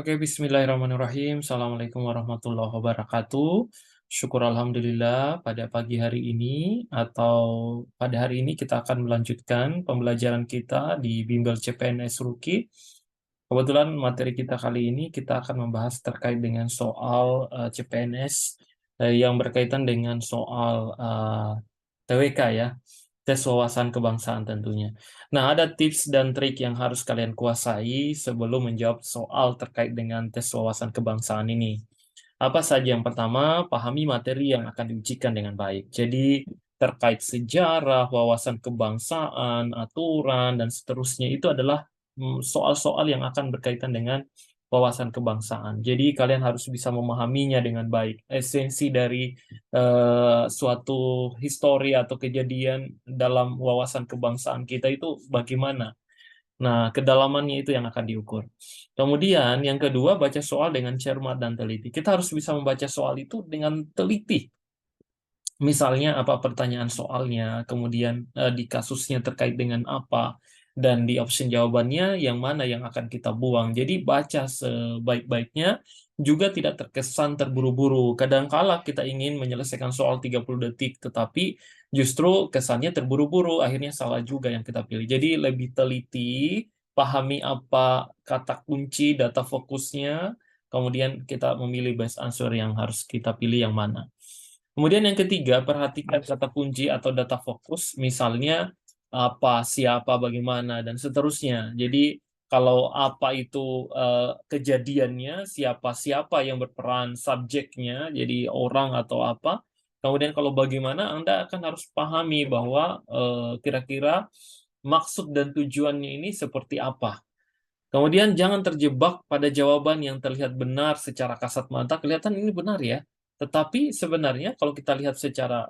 Oke, bismillahirrahmanirrahim. Assalamualaikum warahmatullahi wabarakatuh. Syukur Alhamdulillah pada pagi hari ini atau pada hari ini kita akan melanjutkan pembelajaran kita di Bimbel CPNS Ruki. Kebetulan materi kita kali ini kita akan membahas terkait dengan soal CPNS yang berkaitan dengan soal TWK ya, tes wawasan kebangsaan tentunya. Nah, ada tips dan trik yang harus kalian kuasai sebelum menjawab soal terkait dengan tes wawasan kebangsaan ini. Apa saja? Yang pertama, pahami materi yang akan diujikan dengan baik. Jadi, terkait sejarah, wawasan kebangsaan, aturan, dan seterusnya itu adalah soal-soal yang akan berkaitan dengan wawasan kebangsaan. Jadi, kalian harus bisa memahaminya dengan baik. Esensi dari suatu histori atau kejadian dalam wawasan kebangsaan kita itu bagaimana. Nah, kedalamannya itu yang akan diukur. Kemudian, yang kedua, baca soal dengan cermat dan teliti. Kita harus bisa membaca soal itu dengan teliti. Misalnya, apa pertanyaan soalnya, kemudian di kasusnya terkait dengan apa, dan di option jawabannya yang mana yang akan kita buang. Jadi, baca sebaik-baiknya, juga tidak terkesan terburu-buru. Kadangkala kita ingin menyelesaikan soal 30 detik, tetapi justru kesannya terburu-buru, akhirnya salah juga yang kita pilih. Jadi, lebih teliti, pahami apa kata kunci, data fokusnya, kemudian kita memilih best answer yang harus kita pilih yang mana. Kemudian yang ketiga, perhatikan kata kunci atau data fokus, misalnya apa, siapa, bagaimana, dan seterusnya. Jadi kalau apa itu kejadiannya, siapa-siapa yang berperan, subjeknya, jadi orang atau apa. Kemudian kalau bagaimana, Anda akan harus pahami bahwa kira-kira maksud dan tujuannya ini seperti apa. Kemudian jangan terjebak pada jawaban yang terlihat benar secara kasat mata, kelihatan ini benar ya. Tetapi sebenarnya kalau kita lihat secara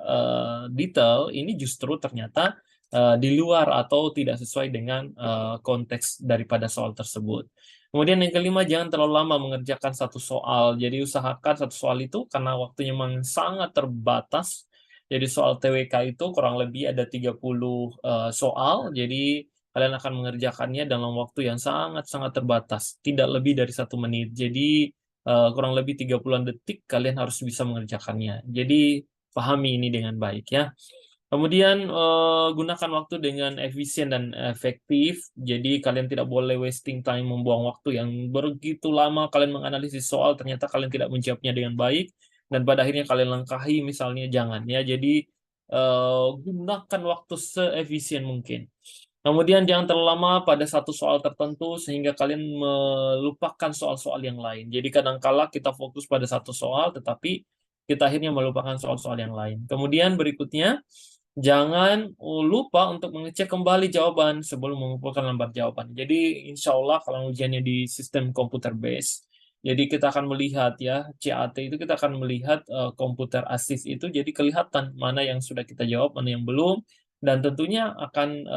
detail, ini justru ternyata di luar atau tidak sesuai dengan konteks daripada soal tersebut. Kemudian yang kelima, jangan terlalu lama mengerjakan satu soal. Jadi usahakan satu soal itu karena waktunya memang sangat terbatas. Jadi soal TWK itu kurang lebih ada 30 soal. Jadi kalian akan mengerjakannya dalam waktu yang sangat-sangat terbatas, tidak lebih dari 1 menit. Jadi, kurang lebih 30-an detik kalian harus bisa mengerjakannya. Jadi, pahami ini dengan baik ya. Kemudian, gunakan waktu dengan efisien dan efektif. Jadi, kalian tidak boleh wasting time, membuang waktu yang begitu lama kalian menganalisis soal, ternyata kalian tidak menjawabnya dengan baik, dan pada akhirnya kalian langkahi misalnya, jangan ya. Jadi, gunakan waktu seefisien mungkin. Kemudian jangan terlalu lama pada satu soal tertentu sehingga kalian melupakan soal-soal yang lain. Jadi kadangkala kita fokus pada satu soal tetapi kita akhirnya melupakan soal-soal yang lain. Kemudian berikutnya, jangan lupa untuk mengecek kembali jawaban sebelum mengumpulkan lembar jawaban. Jadi insya Allah kalau ujiannya di sistem komputer base, jadi kita akan melihat ya, CAT itu kita akan melihat komputer assist itu jadi kelihatan mana yang sudah kita jawab, mana yang belum, dan tentunya akan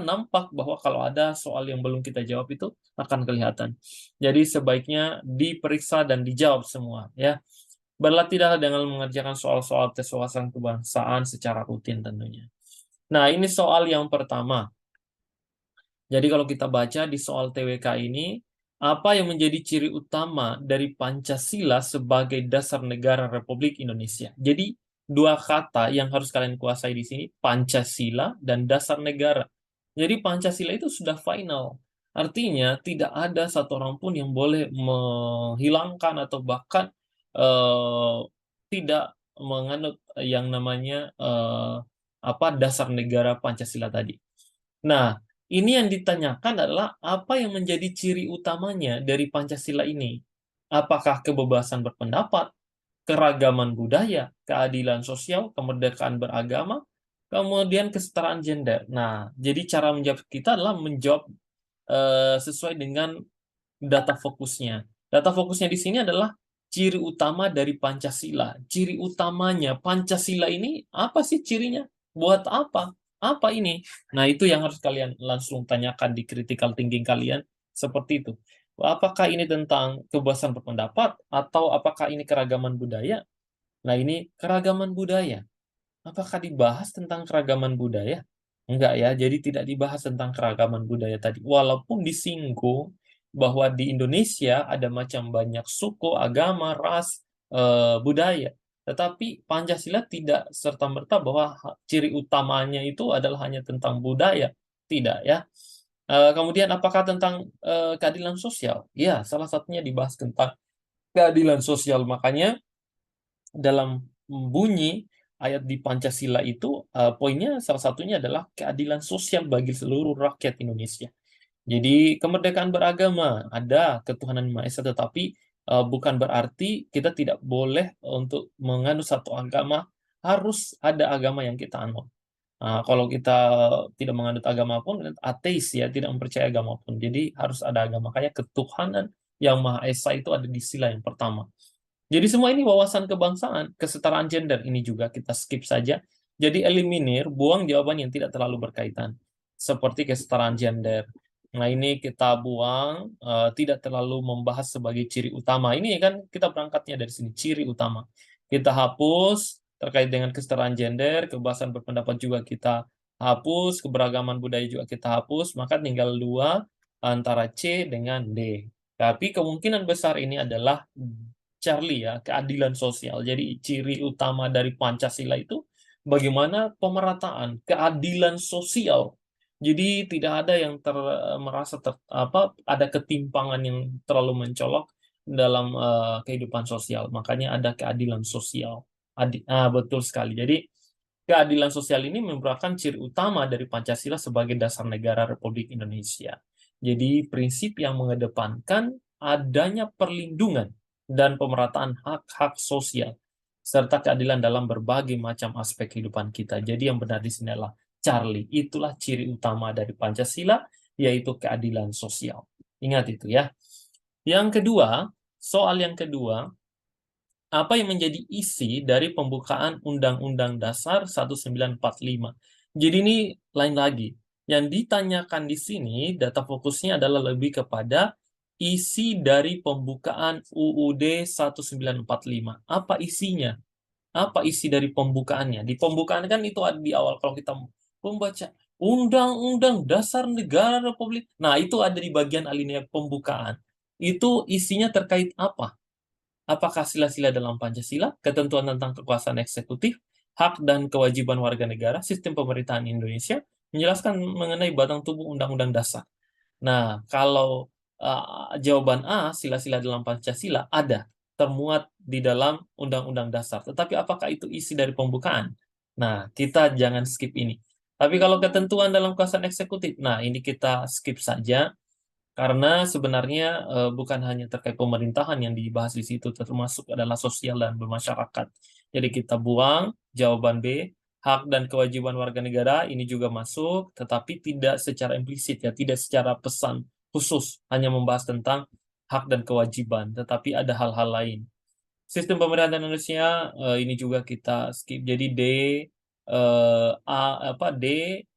nampak bahwa kalau ada soal yang belum kita jawab itu akan kelihatan. Jadi sebaiknya diperiksa dan dijawab semua ya. Berlatihlah dengan mengerjakan soal-soal tes wawasan kebangsaan secara rutin tentunya. Nah, ini soal yang pertama. Jadi kalau kita baca di soal TWK ini, apa yang menjadi ciri utama dari Pancasila sebagai dasar negara Republik Indonesia? Jadi dua kata yang harus kalian kuasai di sini, Pancasila dan dasar negara. Jadi Pancasila itu sudah final. Artinya tidak ada satu orang pun yang boleh menghilangkan atau bahkan eh, tidak menganut yang namanya dasar negara Pancasila tadi. Nah, ini yang ditanyakan adalah apa yang menjadi ciri utamanya dari Pancasila ini? Apakah kebebasan berpendapat, keragaman budaya, keadilan sosial, kemerdekaan beragama, kemudian kesetaraan gender. Nah, jadi cara menjawab kita adalah menjawab sesuai dengan data fokusnya. Data fokusnya di sini adalah ciri utama dari Pancasila. Ciri utamanya Pancasila ini apa sih cirinya? Buat apa? Apa ini? Nah, itu yang harus kalian langsung tanyakan di critical thinking kalian seperti itu. Apakah ini tentang kebebasan berpendapat atau apakah ini keragaman budaya? Nah, ini keragaman budaya. Apakah dibahas tentang keragaman budaya? Enggak ya, jadi tidak dibahas tentang keragaman budaya tadi. Walaupun disinggung, bahwa di Indonesia ada macam banyak suku, agama, ras, budaya. Tetapi Pancasila tidak serta-merta bahwa ciri utamanya itu adalah hanya tentang budaya. Tidak ya. Kemudian apakah tentang keadilan sosial? Ya, salah satunya dibahas tentang keadilan sosial. Makanya dalam bunyi ayat di Pancasila itu poinnya salah satunya adalah keadilan sosial bagi seluruh rakyat Indonesia. Jadi kemerdekaan beragama ada ketuhanan Maha Esa, tetapi bukan berarti kita tidak boleh untuk menganut satu agama, harus ada agama yang kita anut. Kalau kita tidak menganut agama pun, ateis ya, tidak mempercayai agama pun. Jadi harus ada agama. Makanya ketuhanan yang Maha Esa itu ada di sila yang pertama. Jadi semua ini wawasan kebangsaan, kesetaraan gender ini juga kita skip saja. Jadi eliminir, buang jawaban yang tidak terlalu berkaitan. Seperti kesetaraan gender. Nah ini kita buang, tidak terlalu membahas sebagai ciri utama. Ini kan kita berangkatnya dari sini, ciri utama. Kita hapus terkait dengan kesetaraan gender, kebebasan berpendapat juga kita hapus, keberagaman budaya juga kita hapus, maka tinggal dua antara C dengan D. Tapi kemungkinan besar ini adalah Charlie ya, keadilan sosial. Jadi ciri utama dari Pancasila itu bagaimana pemerataan, keadilan sosial. Jadi tidak ada yang merasa ada ketimpangan yang terlalu mencolok dalam kehidupan sosial. Makanya ada keadilan sosial. Betul sekali. Jadi keadilan sosial ini merupakan ciri utama dari Pancasila sebagai dasar negara Republik Indonesia. Jadi prinsip yang mengedepankan adanya perlindungan dan pemerataan hak-hak sosial serta keadilan dalam berbagai macam aspek kehidupan kita. Jadi yang benar di sini adalah Charlie. Itulah ciri utama dari Pancasila, yaitu keadilan sosial. Ingat itu ya. Yang kedua, soal yang kedua, apa yang menjadi isi dari pembukaan Undang-Undang Dasar 1945. Jadi ini lain lagi. Yang ditanyakan di sini, data fokusnya adalah lebih kepada isi dari pembukaan UUD 1945. Apa isinya? Apa isi dari pembukaannya? Di pembukaan kan itu ada di awal, kalau kita membaca Undang-Undang Dasar Negara Republik. Nah, itu ada di bagian alinea pembukaan. Itu isinya terkait apa? Apakah sila-sila dalam Pancasila, ketentuan tentang kekuasaan eksekutif, hak dan kewajiban warga negara, sistem pemerintahan Indonesia, menjelaskan mengenai batang tubuh Undang-Undang Dasar. Nah, kalau jawaban A, sila-sila dalam Pancasila, ada, termuat di dalam Undang-Undang Dasar. Tetapi apakah itu isi dari pembukaan? Nah, kita jangan skip ini. Tapi kalau ketentuan dalam kekuasaan eksekutif, nah ini kita skip saja. Karena sebenarnya bukan hanya terkait pemerintahan yang dibahas di situ, termasuk adalah sosial dan bermasyarakat. Jadi kita buang jawaban B, hak dan kewajiban warga negara ini juga masuk, tetapi tidak secara implisit ya, tidak secara pesan khusus, hanya membahas tentang hak dan kewajiban, tetapi ada hal-hal lain. Sistem pemerintahan Indonesia ini juga kita skip. Jadi D, D,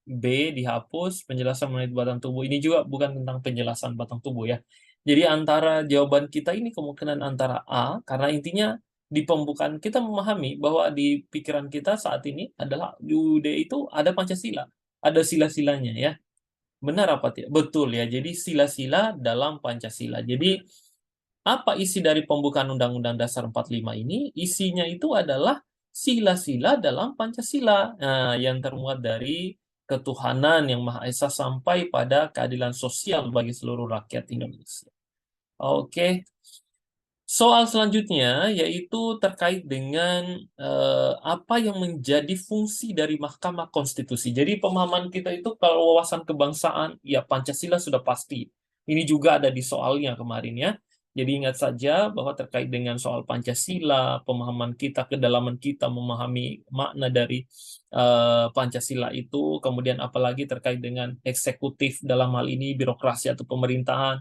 B dihapus, penjelasan mengenai batang tubuh ini juga bukan tentang penjelasan batang tubuh ya. Jadi antara jawaban kita ini kemungkinan antara A, karena intinya di pembukaan kita memahami bahwa di pikiran kita saat ini adalah di UUD itu ada Pancasila, ada sila-silanya ya. Benar apa tidak? Betul ya. Jadi sila-sila dalam Pancasila. Jadi apa isi dari pembukaan Undang-Undang Dasar 45 ini? Isinya itu adalah sila-sila dalam Pancasila, yang termuat dari ketuhanan yang Maha Esa sampai pada keadilan sosial bagi seluruh rakyat Indonesia. Oke. Soal selanjutnya yaitu terkait dengan apa yang menjadi fungsi dari Mahkamah Konstitusi. Jadi pemahaman kita itu kalau wawasan kebangsaan, ya Pancasila sudah pasti. Ini juga ada di soalnya kemarin ya. Jadi ingat saja bahwa terkait dengan soal Pancasila, pemahaman kita, kedalaman kita memahami makna dari Pancasila itu, kemudian apalagi terkait dengan eksekutif dalam hal ini birokrasi atau pemerintahan,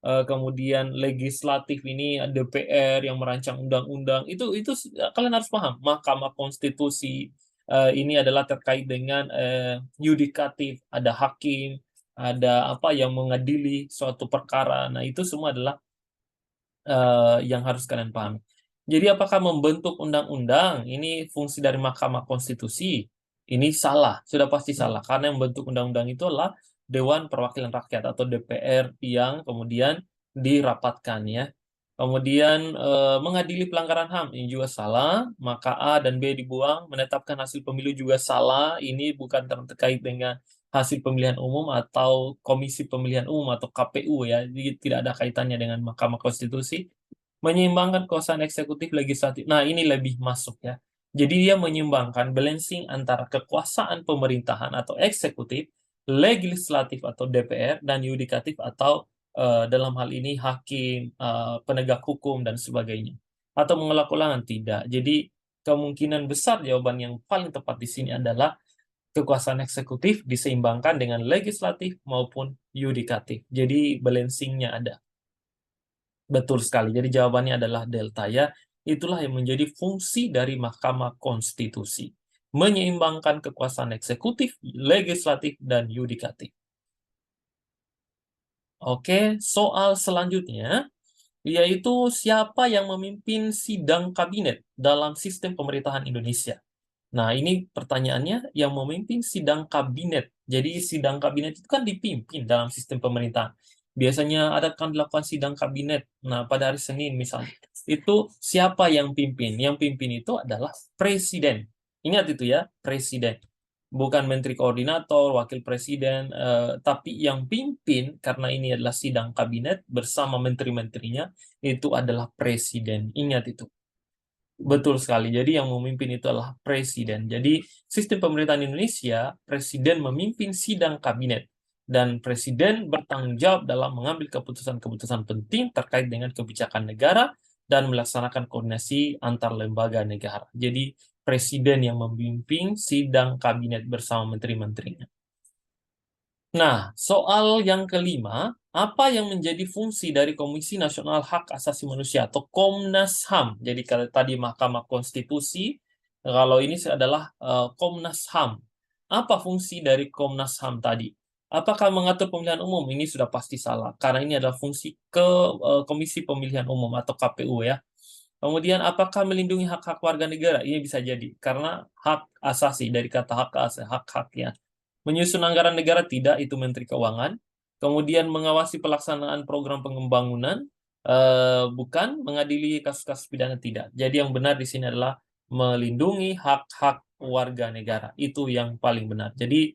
kemudian legislatif ini DPR yang merancang undang-undang, itu kalian harus paham. Mahkamah Konstitusi ini adalah terkait dengan yudikatif, ada hakim, ada apa yang mengadili suatu perkara. Nah, itu semua adalah yang harus kalian pahami. Jadi apakah membentuk undang-undang ini fungsi dari Mahkamah Konstitusi? Ini salah, sudah pasti salah. Karena yang membentuk undang-undang itu adalah Dewan Perwakilan Rakyat atau DPR yang kemudian dirapatkan ya. Kemudian mengadili pelanggaran HAM ini juga salah, maka A dan B dibuang, menetapkan hasil pemilu juga salah, ini bukan terkait dengan hasil pemilihan umum atau Komisi Pemilihan Umum atau KPU ya, jadi tidak ada kaitannya dengan Mahkamah Konstitusi. Menyeimbangkan kekuasaan eksekutif legislatif. Nah, ini lebih masuk ya. Jadi dia menyeimbangkan balancing antara kekuasaan pemerintahan atau eksekutif, legislatif atau DPR, dan yudikatif atau dalam hal ini hakim, penegak hukum, dan sebagainya. Atau mengelak ulangan? Tidak. Jadi kemungkinan besar jawaban yang paling tepat di sini adalah kekuasaan eksekutif diseimbangkan dengan legislatif maupun yudikatif. Jadi balancingnya ada. Betul sekali. Jadi jawabannya adalah delta ya. Itulah yang menjadi fungsi dari Mahkamah Konstitusi. Menyeimbangkan kekuasaan eksekutif, legislatif, dan yudikatif. Oke, soal selanjutnya yaitu siapa yang memimpin sidang kabinet dalam sistem pemerintahan Indonesia. Nah, ini pertanyaannya yang memimpin sidang kabinet. Jadi sidang kabinet itu kan dipimpin dalam sistem pemerintahan. Biasanya akan dilakukan sidang kabinet. Nah, pada hari Senin misalnya. Itu siapa yang pimpin? Yang pimpin itu adalah presiden. Ingat itu ya, presiden. Bukan menteri koordinator, wakil presiden, tapi yang pimpin, karena ini adalah sidang kabinet bersama menteri-menterinya, itu adalah presiden. Ingat itu. Betul sekali. Jadi yang memimpin itu adalah presiden. Jadi sistem pemerintahan Indonesia, presiden memimpin sidang kabinet. Dan presiden bertanggung jawab dalam mengambil keputusan-keputusan penting terkait dengan kebijakan negara dan melaksanakan koordinasi antar lembaga negara. Jadi presiden yang memimpin sidang kabinet bersama menteri-menterinya. Nah, soal yang kelima, apa yang menjadi fungsi dari Komisi Nasional Hak Asasi Manusia atau Komnas HAM? Jadi kalau tadi Mahkamah Konstitusi, kalau ini adalah Komnas HAM. Apa fungsi dari Komnas HAM tadi? Apakah mengatur pemilihan umum? Ini sudah pasti salah, karena ini adalah fungsi Komisi Pemilihan Umum atau KPU ya. Kemudian apakah melindungi hak-hak warga negara? Ini bisa jadi, karena hak asasi, dari kata hak asasi, hak-hak ya. Menyusun anggaran negara tidak, itu Menteri Keuangan. Kemudian mengawasi pelaksanaan program pembangunan, bukan. Mengadili kasus-kasus pidana tidak. Jadi yang benar di sini adalah melindungi hak-hak warga negara. Itu yang paling benar. Jadi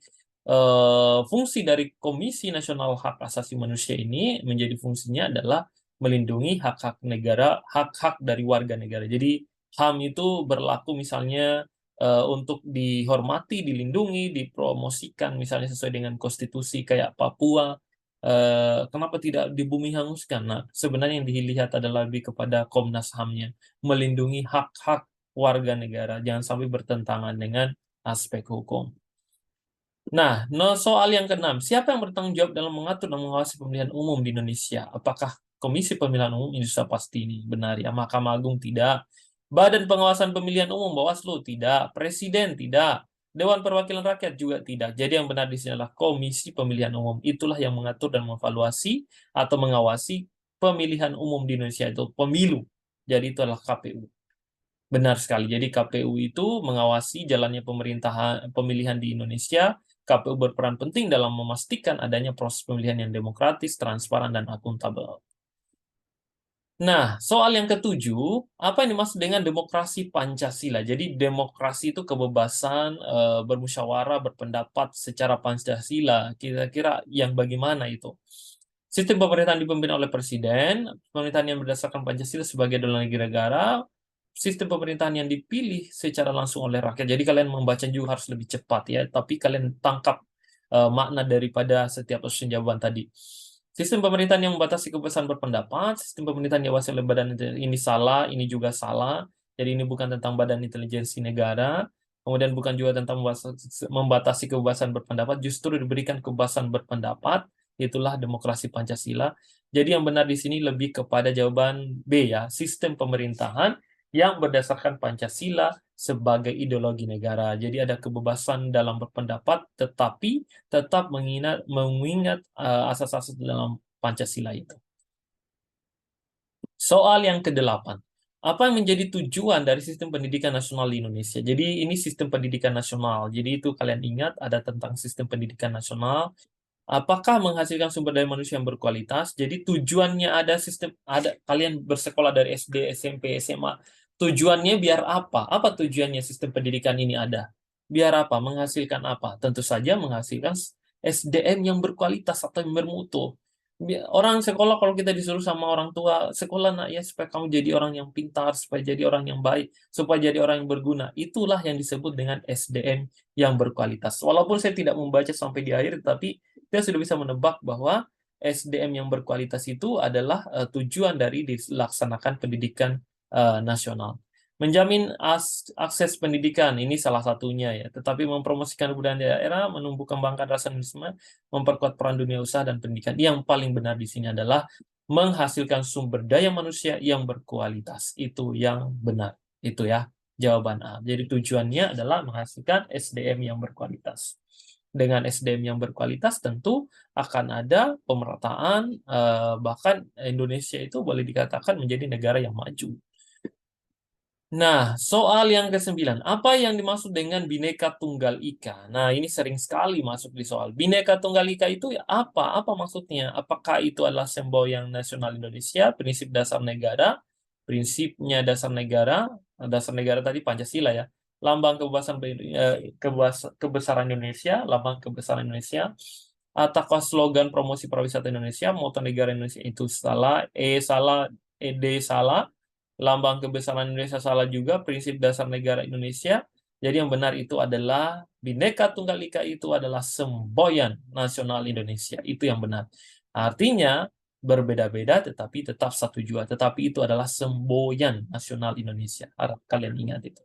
fungsi dari Komisi Nasional Hak Asasi Manusia ini menjadi fungsinya adalah melindungi hak-hak negara, hak-hak dari warga negara. Jadi HAM itu berlaku misalnya untuk dihormati, dilindungi, dipromosikan misalnya sesuai dengan konstitusi kayak Papua. Kenapa tidak di bumi hanguskan? Nah, sebenarnya yang dilihat adalah lebih kepada Komnas HAM-nya, melindungi hak-hak warga negara, jangan sampai bertentangan dengan aspek hukum. Nah, soal yang keenam, siapa yang bertanggung jawab dalam mengatur dan mengawasi pemilihan umum di Indonesia? Apakah Komisi Pemilihan Umum? Ini sudah pasti ini benar ya. Mahkamah Agung tidak. Badan Pengawasan Pemilihan Umum, Bawaslu tidak. Presiden tidak. Dewan Perwakilan Rakyat juga tidak. Jadi yang benar di sini adalah Komisi Pemilihan Umum. Itulah yang mengatur dan mengevaluasi atau mengawasi pemilihan umum di Indonesia, itu pemilu. Jadi itu adalah KPU. Benar sekali. Jadi KPU itu mengawasi jalannya pemilihan di Indonesia. KPU berperan penting dalam memastikan adanya proses pemilihan yang demokratis, transparan, dan akuntabel. Nah, soal yang ketujuh, apa yang dimaksud dengan demokrasi Pancasila? Jadi demokrasi itu kebebasan bermusyawarah, berpendapat secara Pancasila. Kira-kira yang bagaimana itu? Sistem pemerintahan dipimpin oleh presiden, pemerintahan yang berdasarkan Pancasila sebagai adalah negara, sistem pemerintahan yang dipilih secara langsung oleh rakyat. Jadi kalian membaca juga harus lebih cepat ya, tapi kalian tangkap makna daripada setiap opsi jawaban tadi. Sistem pemerintahan yang membatasi kebebasan berpendapat, sistem pemerintahan yang diawasi oleh badan ini salah, ini juga salah. Jadi ini bukan tentang badan intelijensi negara, kemudian bukan juga tentang membatasi kebebasan berpendapat, justru diberikan kebebasan berpendapat, itulah demokrasi Pancasila. Jadi yang benar di sini lebih kepada jawaban B ya, sistem pemerintahan yang berdasarkan Pancasila sebagai ideologi negara. Jadi ada kebebasan dalam berpendapat, tetapi tetap mengingat asas-asas dalam Pancasila itu. Soal yang ke-8. Apa yang menjadi tujuan dari sistem pendidikan nasional di Indonesia? Jadi ini sistem pendidikan nasional. Jadi itu kalian ingat ada tentang sistem pendidikan nasional. Apakah menghasilkan sumber daya manusia yang berkualitas? Jadi tujuannya ada sistem, ada kalian bersekolah dari SD, SMP, SMA. Tujuannya biar apa? Apa tujuannya sistem pendidikan ini ada? Biar apa? Menghasilkan apa? Tentu saja menghasilkan SDM yang berkualitas atau yang bermutu. Orang sekolah kalau kita disuruh sama orang tua, sekolah nak ya supaya kamu jadi orang yang pintar, supaya jadi orang yang baik, supaya jadi orang yang berguna. Itulah yang disebut dengan SDM yang berkualitas. Walaupun saya tidak membaca sampai di akhir, tapi kita sudah bisa menebak bahwa SDM yang berkualitas itu adalah tujuan dari dilaksanakan pendidikan nasional. Menjamin akses pendidikan, ini salah satunya ya, tetapi mempromosikan budaya daerah, menumbuh kembangkan rasa nasionalisme, memperkuat peran dunia usaha dan pendidikan. Yang paling benar di sini adalah menghasilkan sumber daya manusia yang berkualitas. Itu yang benar. Itu ya, jawaban A. Jadi tujuannya adalah menghasilkan SDM yang berkualitas. Dengan SDM yang berkualitas tentu akan ada pemerataan, bahkan Indonesia itu boleh dikatakan menjadi negara yang maju. Nah, soal yang ke-9, apa yang dimaksud dengan Bhinneka Tunggal Ika? Nah, ini sering sekali masuk di soal. Bhinneka Tunggal Ika itu ya apa? Apa maksudnya? Apakah itu adalah simbol yang nasional Indonesia, prinsip dasar negara, prinsipnya dasar negara tadi Pancasila ya, lambang kebesaran Indonesia, lambang kebesaran Indonesia, ataukah slogan promosi pariwisata Indonesia, moto negara Indonesia itu salah, salah, D salah, lambang kebesaran Indonesia salah juga, prinsip dasar negara Indonesia. Jadi yang benar itu adalah Bhinneka Tunggal Ika itu adalah semboyan nasional Indonesia. Itu yang benar. Artinya berbeda-beda tetapi tetap satu jua. Tetapi itu adalah semboyan nasional Indonesia. Harap kalian ingat itu.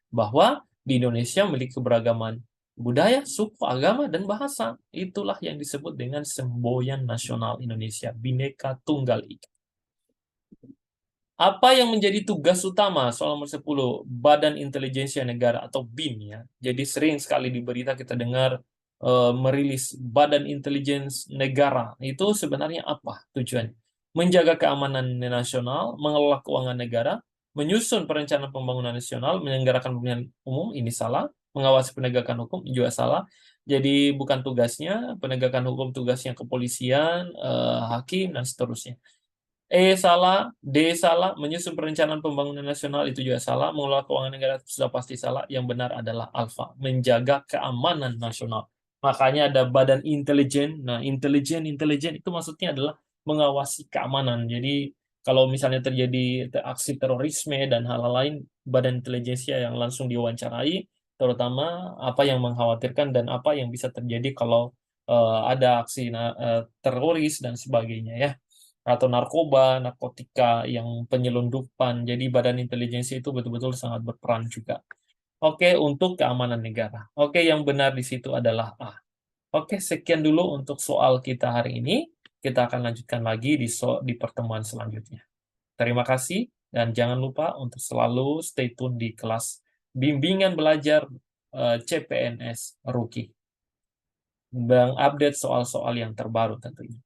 Bahwa di Indonesia memiliki keberagaman budaya, suku, agama, dan bahasa. Itulah yang disebut dengan semboyan nasional Indonesia. Bhinneka Tunggal Ika. Apa yang menjadi tugas utama soal nomor 10 Badan Intelijensia Negara atau BIN ya. Jadi sering sekali di berita kita dengar merilis Badan Intelijensi Negara. Itu sebenarnya apa tujuannya? Menjaga keamanan nasional, mengelola keuangan negara, menyusun perencanaan pembangunan nasional, menyelenggarakan pemilihan umum, ini salah, mengawasi penegakan hukum juga salah. Jadi bukan tugasnya, penegakan hukum tugasnya kepolisian, hakim dan seterusnya. Salah, D salah, menyusun perencanaan pembangunan nasional itu juga salah, mengelola keuangan negara sudah pasti salah, yang benar adalah alfa, menjaga keamanan nasional. Makanya ada badan intelijen. Nah, intelijen itu maksudnya adalah mengawasi keamanan. Jadi kalau misalnya terjadi aksi terorisme dan hal-hal lain, badan intelijensia yang langsung diwawancarai, terutama apa yang mengkhawatirkan dan apa yang bisa terjadi kalau ada aksi teroris dan sebagainya ya, atau narkoba, narkotika, yang penyelundupan. Jadi badan intelijensi itu betul-betul sangat berperan juga. Oke, untuk keamanan negara. Oke, yang benar di situ adalah A. Oke, sekian dulu untuk soal kita hari ini. Kita akan lanjutkan lagi di pertemuan selanjutnya. Terima kasih, dan jangan lupa untuk selalu stay tune di kelas bimbingan belajar CPNS Rookie. Mengupdate soal-soal yang terbaru tentunya.